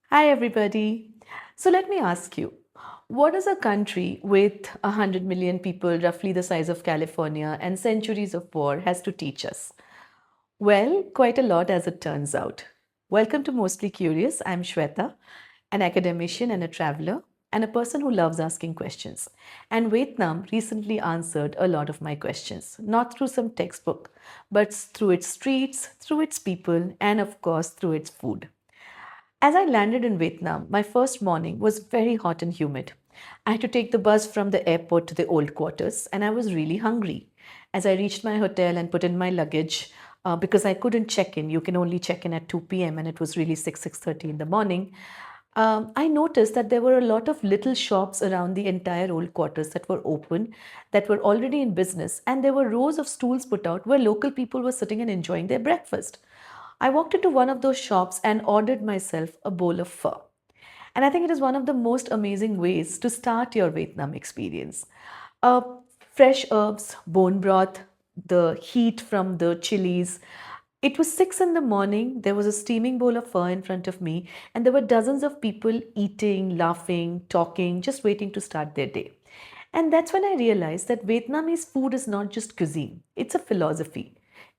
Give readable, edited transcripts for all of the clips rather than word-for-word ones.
Hi, everybody. So, let me ask you, what does a country with 100 million people, roughly the size of California, and centuries of war has to teach us? Well, quite a lot as it turns out. Welcome to Mostly Curious. I'm Shweta, an academician and a traveler, and a person who loves asking questions. And Vietnam recently answered a lot of my questions, not through some textbook, but through its streets, through its people, and of course, through its food. As I landed in Vietnam, my first morning was very hot and humid. I had to take the bus from the airport to the old quarters, and I was really hungry. As I reached my hotel and put in my luggage, because I couldn't check in, you can only check in at 2 p.m., and it was really 6:30 in the morning. I noticed that there were a lot of little shops around the entire old quarters that were open, that were already in business, and there were rows of stools put out where local people were sitting and enjoying their breakfast. I walked into one of those shops and ordered myself a bowl of pho. And I think it is one of the most amazing ways to start your Vietnam experience. Uh, Fresh herbs, bone broth, the heat from the chilies. It was 6 in the morning. There was a steaming bowl of pho in front of me, and there were dozens of people eating, laughing, talking, just waiting to start their day. And that's when I realized that Vietnamese food is not just cuisine, it's a philosophy.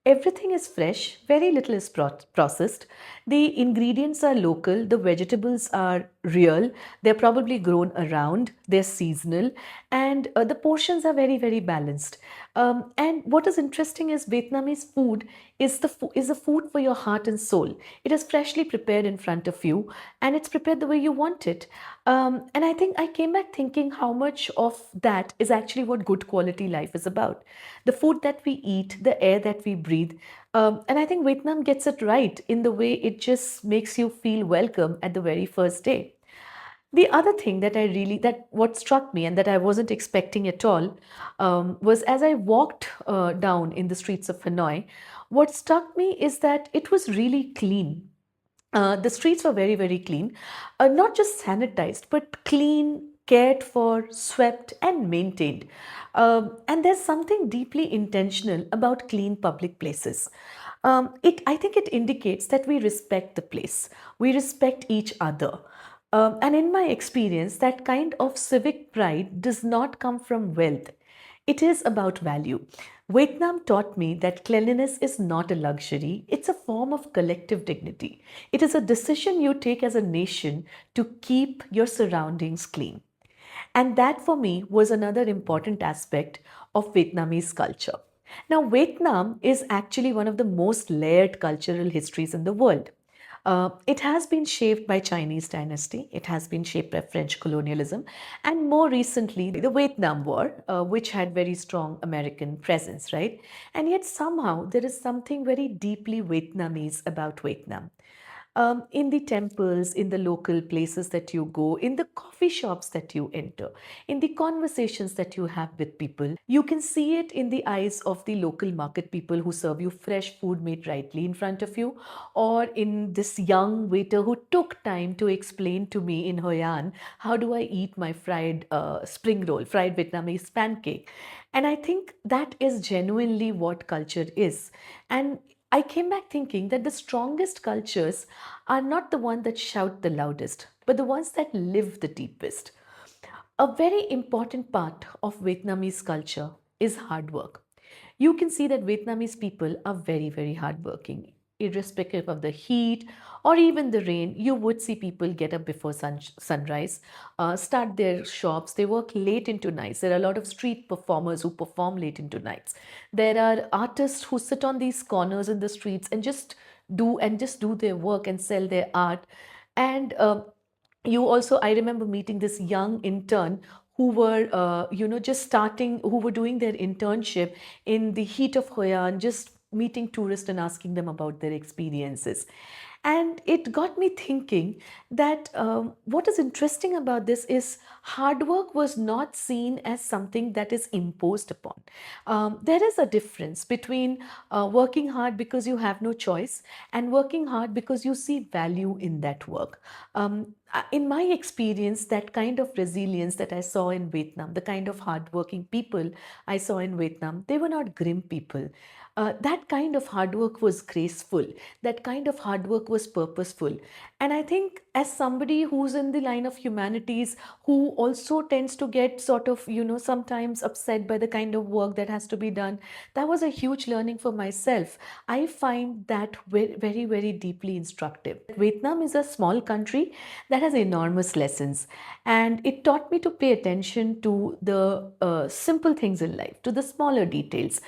Everything is fresh, very little is processed. The ingredients are local, the vegetables are real, they're probably grown around, they're seasonal, and the portions are very, very balanced. And what is interesting is Vietnamese food is a food for your heart and soul. It is freshly prepared in front of you, and it's prepared the way you want it. And I think I came back thinking how much of that is actually what good quality life is about. The food that we eat, the air that we breathe. And I think Vietnam gets it right in the way it just makes you feel welcome at the very first day. The other thing that what struck me and that I wasn't expecting at all was as I walked down in the streets of Hanoi, what struck me is that it was really clean. The streets were very, very clean, not just sanitized, but clean, cared for, swept, and maintained. And there's something deeply intentional about clean public places. I think it indicates that we respect the place, we respect each other. And in my experience, that kind of civic pride does not come from wealth. It is about value. Vietnam taught me that cleanliness is not a luxury, it's a form of collective dignity. It is a decision you take as a nation to keep your surroundings clean. And that for me was another important aspect of Vietnamese culture. Now, Vietnam is actually one of the most layered cultural histories in the world. It has been shaped by Chinese dynasty, it has been shaped by French colonialism, and more recently, the Vietnam War, which had very strong American presence, right? And yet, somehow, there is something very deeply Vietnamese about Vietnam. In the temples, in the local places that you go, in the coffee shops that you enter, in the conversations that you have with people, you can see it in the eyes of the local market people who serve you fresh food made rightly in front of you, or in this young waiter who took time to explain to me in Hoi An how do I eat my fried spring roll, fried Vietnamese pancake. And I think that is genuinely what culture is. And I came back thinking that the strongest cultures are not the ones that shout the loudest, but the ones that live the deepest. A very important part of Vietnamese culture is hard work. You can see that Vietnamese people are very, very hardworking. Irrespective of the heat or even the rain, you would see people get up before sunrise, start their shops. They work late into nights. There are a lot of street performers who perform late into nights. There are artists who sit on these corners in the streets and just do their work and sell their art. And you also, I remember meeting this young intern who were just starting, who were doing their internship in the heat of Hoi An, just meeting tourists and asking them about their experiences. And it got me thinking that what is interesting about this is hard work was not seen as something that is imposed upon. There is a difference between working hard because you have no choice and working hard because you see value in that work. In my experience, that kind of resilience that I saw in Vietnam, the kind of hardworking people I saw in Vietnam, they were not grim people. That kind of hard work was graceful. That kind of hard work work was purposeful. And I think, as somebody who's in the line of humanities, who also tends to get sort of, sometimes upset by the kind of work that has to be done, that was a huge learning for myself. I find that very, very, very deeply instructive. Vietnam is a small country that has enormous lessons, and it taught me to pay attention to the simple things in life, to the smaller details,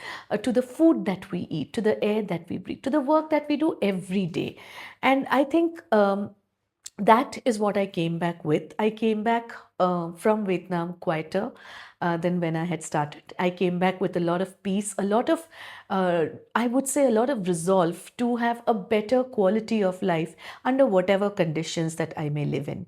to the food that we eat, to the air that we breathe, to the work that we do every day. And I think that is what I came back with. I came back from Vietnam quieter than when I had started. I came back with a lot of peace, a lot of, I would say, a lot of resolve to have a better quality of life under whatever conditions that I may live in.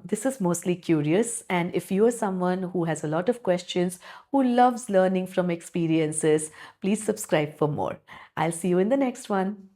This is mostly curious, and if you are someone who has a lot of questions, who loves learning from experiences, please subscribe for more. I'll see you in the next one.